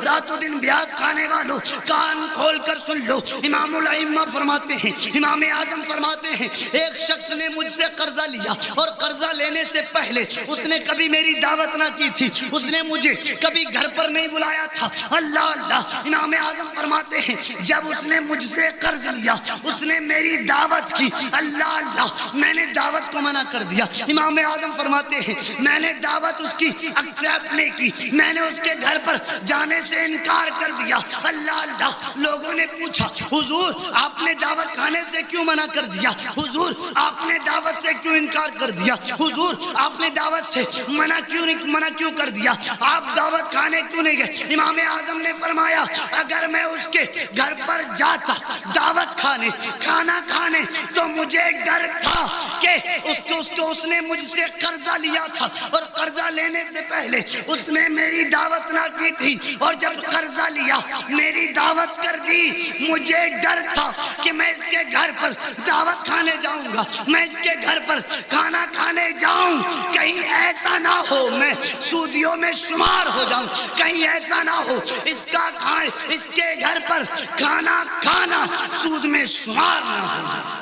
رات و دن بیاض کھانے والوں، کان کھول کر سن لو۔ امام الائمہ فرماتے ہیں، امام اعظم فرماتے ہیں، ایک شخص نے مجھ سے قرضہ لیا اور قرضہ لینے سے پہلے اس نے کبھی میری دعوت نہ کی تھی، اس نے مجھے کبھی گھر پر نہیں بلایا تھا۔ اللہ اللہ، امام اعظم فرماتے ہیں جب اس نے مجھ سے قرض لیا اس نے میری دعوت کی، اللہ اللہ، میں نے دعوت کو منع کر دیا۔ امام اعظم فرماتے ہیں میں نے دعوت اس کی ایکسپٹ نہیں کی، میں نے اس کے گھر پر جانے سے انکار کر دیا۔ اللہ اللہ، لوگوں نے پوچھا حضور آپ نے دعوت کھانے سے کیوں منع کر دیا؟ حضور آپ نے دعوت سے کیوں انکار کر دیا؟ حضور آپ نے دعوت سے منع کیوں کر دیا؟ آپ دعوت کھانے کیوں نہیں گئے؟ امام اعظم نے فرمایا اگر میں اس کے گھر پر جاتا دعوت کھانے، کھانا کھانے، تو مجھے ڈر تھا کہ اس نے مجھ سے قرضہ لیا تھا اور قرضہ لینے سے پہلے اس نے میری دعوت نہ کی تھی، اور جب قرضہ لیا میری دعوت کر دی، مجھے ڈر تھا کہ میں اس کے گھر پر دعوت کھانے جاؤں گا، میں اس کے گھر پر کھانا کھانے جاؤں، کہیں ایسا نہ ہو میں سودیوں میں شمار ہو جاؤں، کہیں ایسا نہ ہو اس کے گھر پر کھانا کھانا سود میں شمار نہ ہو جائے۔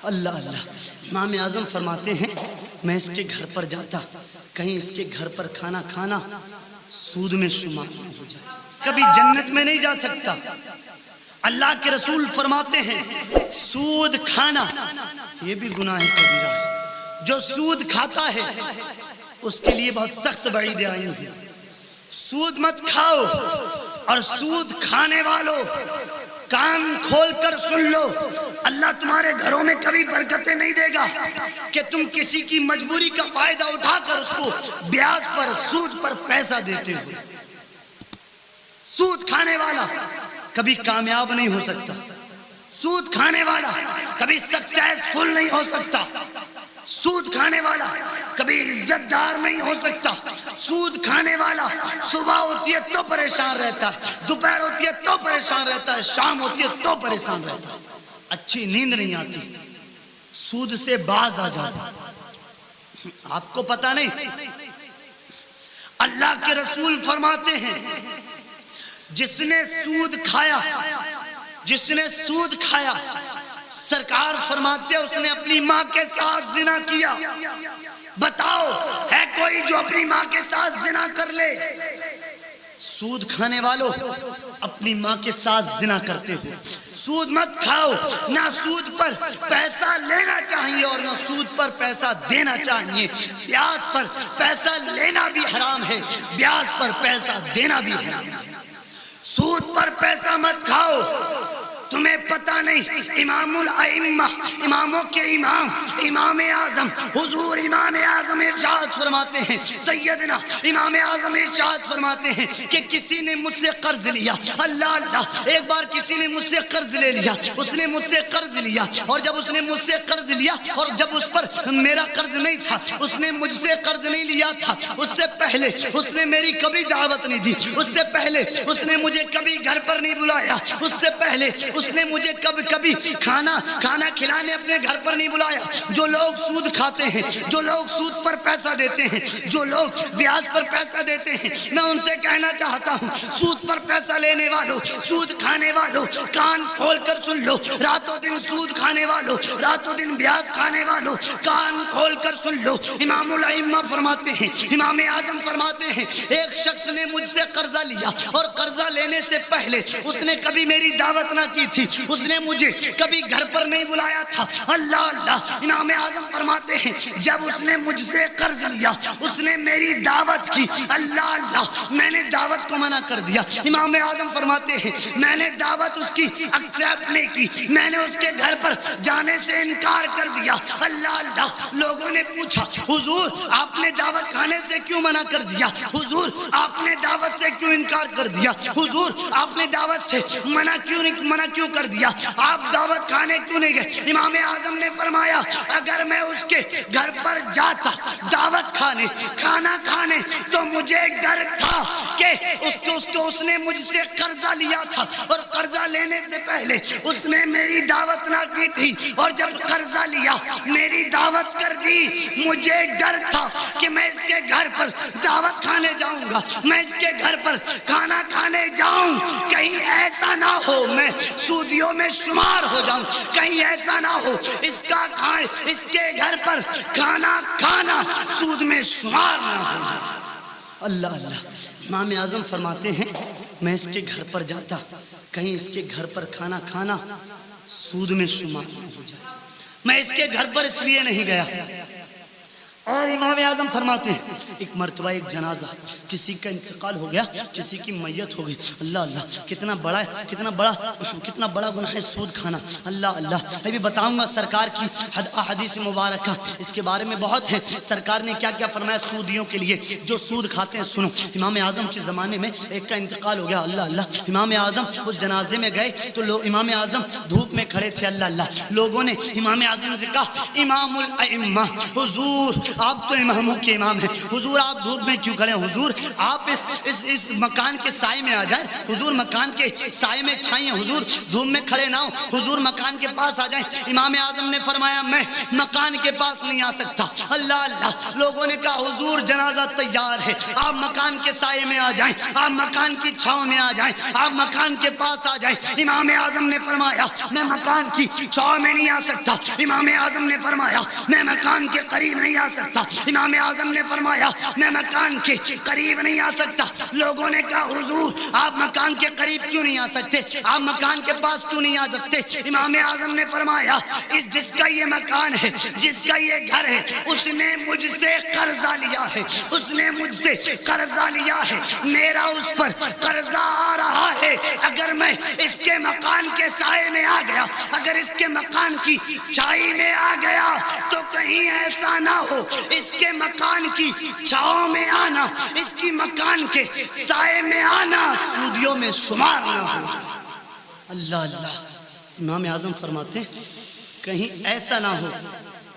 اللہ اللہ، امام اعظم فرماتے ہیں میں اس کے گھر پر جاتا، کہیں اس کے گھر پر کھانا کھانا سود میں شمار نہ ہو جائے، کبھی جنت میں نہیں جا سکتا۔ اللہ کے رسول فرماتے ہیں سود کھانا یہ بھی گناہ کبیرہ ہے، جو سود کھاتا ہے اس کے لیے بہت سخت وعید آئی ہے۔ سود مت کھاؤ، اور سود کھانے والوں کان کھول کر سن لو، اللہ تمہارے گھروں میں کبھی برکتیں نہیں دے گا کہ تم کسی کی مجبوری کا فائدہ اٹھا کر اس کو بیاض پر سود پر پیسہ دیتے ہو۔ سود کھانے والا کبھی کامیاب نہیں ہو سکتا، سود کھانے والا کبھی سکسیسفل نہیں ہو سکتا، سود کھانے والا کبھی عزت دار نہیں ہو سکتا، سود کھانے والا صبح ہوتی ہے تو پریشان رہتا ہے، دوپہر ہوتی ہے تو پریشان رہتا ہے، شام ہوتی ہے تو پریشان رہتا ہے، اچھی نیند نہیں آتی، سود سے باز آ جاتا۔ آپ کو پتا نہیں، اللہ کے رسول فرماتے ہیں جس نے سود کھایا، جس نے سود کھایا، سرکار فرماتے ہیں اس نے اپنی ماں کے ساتھ زنا کیا۔ بتاؤ ہے کوئی جو اپنی ماں کے ساتھ زنا کر لے؟ سود کھانے والوں اپنی ماں کے ساتھ زنا کرتے ہو۔ سود مت کھاؤ، نہ سود پر پیسہ لینا چاہیے اور نہ سود پر پیسہ دینا چاہیے۔ بیاض پر پیسہ لینا بھی حرام ہے، بیاض پر پیسہ دینا بھی حرام ہے۔ سود پر پیسہ مت کھاؤ۔ تمہیں پتہ نہیں امام الائمہ، اماموں کے امام، امام اعظم حضور امام اعظم ارشاد فرماتے ہیں، سیدنا امام اعظم ارشاد فرماتے ہیں کہ کسی نے مجھ سے قرض لیا، اللہ اللہ، ایک بار کسی نے مجھ سے قرض لے لیا، اس نے مجھ سے قرض لیا، اور جب اس نے مجھ سے قرض لیا اور جب اس پر میرا قرض نہیں تھا، اس نے مجھ سے قرض نہیں لیا تھا، اس سے پہلے اس نے میری کبھی دعوت نہیں دی، اس سے پہلے اس نے مجھے کبھی گھر پر نہیں بلایا، اس سے پہلے اس نے مجھے کبھی کھانا کھلانے اپنے گھر پر نہیں بلایا۔ جو لوگ سود کھاتے ہیں، جو لوگ سود پر پیسہ دیتے ہیں، جو لوگ بیاض پر پیسہ دیتے ہیں، میں ان سے کہنا چاہتا ہوں سود پر پیسہ لینے والوں، سود کھانے والوں، کان کھول کر سن لو، رات و دن سود کھانے والوں، رات و دن بیاض کھانے والوں، کان کھول کر سن لو۔ امام الائمہ فرماتے ہیں، امام اعظم فرماتے ہیں ایک شخص نے مجھ سے قرضہ لیا اور قرضہ لینے سے پہلے اس نے کبھی میری دعوت نہ کی تھی، اس نے مجھے کبھی گھر پر نہیں بلایا تھا۔ اللہ اللہ، امام اعظم فرماتے ہیں جب اس نے مجھ سے قرض لیا اس نے میری دعوت کی، اللہ اللہ، میں نے دعوت کو منع کر دیا۔ امام اعظم فرماتے ہیں میں نے دعوت اس کی ایکسپٹ نہیں کی، میں نے اس کے گھر پر جانے سے انکار کر دیا۔ اللہ اللہ، لوگوں نے پوچھا حضور آپ نے دعوت کھانے سے کیوں منع کر دیا؟ حضور آپ نے دعوت سے کیوں انکار کر دیا؟ حضور آپ نے دعوت سے منع کیوں کر دیا؟ آپ دعوت کھانے کیوں نہیں گئے؟ امام اعظم نے فرمایا اگر میں اس کے گھر پر جاتا دعوت کھانے، کھانا کھانے، تو مجھے ڈر تھا کہ اس نے مجھ سے قرضہ لیا تھا اور قرضہ لینے سے پہلے اس نے میری دعوت نہ کی تھی، اور جب قرضہ لیا میری دعوت کر دی، مجھے ڈر تھا کہ میں اس کے گھر پر دعوت کھانے جاؤں گا، میں اس کے گھر پر کھانا کھانے ہو میں سودیوں میں شمار ہو جاؤں، کہیں ایسا نہ ہو اس کے گھر پر کھانا کھانا سود میں شمار نہ ہو جائے۔ اللہ اللہ، امام اعظم فرماتے ہیں میں اس کے گھر پر جاتا، کہیں اس کے گھر پر کھانا کھانا سود میں شمار نہ ہو جائے۔ میں اس کے گھر پر اس لیے نہیں گیا۔ اور امام اعظم فرماتے ہیں ایک مرتبہ ایک جنازہ، کسی کا انتقال ہو گیا، کسی کی میت ہو گئی، اللہ اللہ کتنا بڑا گناہ ہے سود کھانا، اللہ اللہ۔ میں بھی بتاؤں گا سرکار کی احادیث مبارکہ، اس کے بارے میں بہت ہے، سرکار نے کیا کیا فرمایا سودیوں کے لیے جو سود کھاتے ہیں۔ سنو، امام اعظم کے زمانے میں ایک کا انتقال ہو گیا، اللہ اللہ۔ امام اعظم اس جنازے میں گئے تو امام اعظم دھوپ میں کھڑے تھے، اللہ اللہ۔ لوگوں نے امام اعظم سے کہا امام الائمہ، حضور آپ تو اماموں کے امام ہیں، حضور آپ دھوپ میں کیوں کھڑے ہیں؟ حضور آپ اس مکان کے سائے میں آ جائیں، حضور مکان کے سائے میں چھائیں، حضور دھوپ میں کھڑے نہ ہو، حضور مکان کے پاس آ جائیں۔ امام اعظم نے فرمایا میں مکان کے پاس نہیں آ سکتا، اللہ اللہ۔ لوگوں نے کہا حضور جنازہ تیار ہے، آپ مکان کے سائے میں آ جائیں، آپ مکان کی چھاؤں میں آ جائیں، آپ مکان کے پاس آ جائیں۔ امام اعظم نے فرمایا میں مکان کی چھاؤں میں نہیں آ سکتا، امام اعظم نے فرمایا میں مکان کے قریب نہیں آ سکتا، امام اعظم نے فرمایا میں مکان کے قریب نہیں آ سکتا۔ لوگوں نے کہا حضور آپ مکان کے قریب کیوں نہیں آ سکتے، آپ مکان کے پاس کیوں نہیں آ سکتے؟ امام اعظم نے فرمایا جس کا یہ مکان ہے، جس کا یہ گھر ہے، اس نے مجھ سے قرضہ لیا ہے، اس نے مجھ سے قرضہ لیا ہے، میرا اس پر قرضہ آ رہا ہے۔ اگر میں اس کے مکان کے سائے میں آ گیا، اگر اس کے مکان کی چھائی میں آ گیا تو کہیں ایسا نہ ہو اس کے مکان کی چھاؤں میں آنا، اس کی مکان کے سائے میں آنا سودیوں میں شمار نہ ہو جائے۔ اللہ اللہ، امام اعظم فرماتے ہیں کہیں ایسا نہ ہو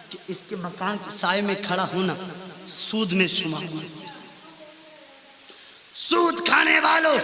کہ اس کے مکان کے سائے میں کھڑا ہونا سود میں شمار نہ ہو جائے۔ سود کھانے والوں